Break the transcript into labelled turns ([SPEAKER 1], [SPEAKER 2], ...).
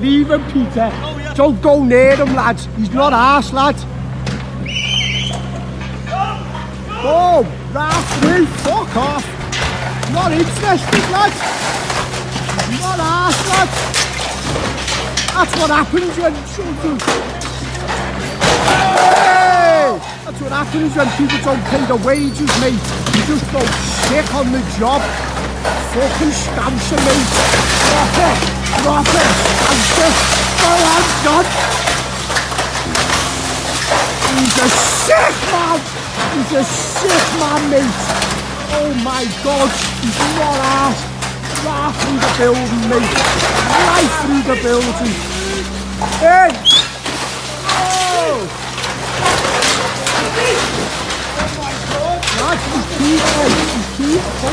[SPEAKER 1] Leave him, Peter. Don't go near him, lads. He's not arse, lad. Oh, right through. Fuck off. Not interested, lads. Not arse, lads. That's what happens when children... Hey! That's what happens when people don't pay the wages, mate. You just go sick on the job. Fucking scouser, mate. Drop it, scouser. Go on, John. He's a sick man. He's a sick man, mate. Oh my God. He's not arsed. Right through the building, mate. Right through the building. Hey! Oh! Oh my God! That's his teeth, mate. His teeth.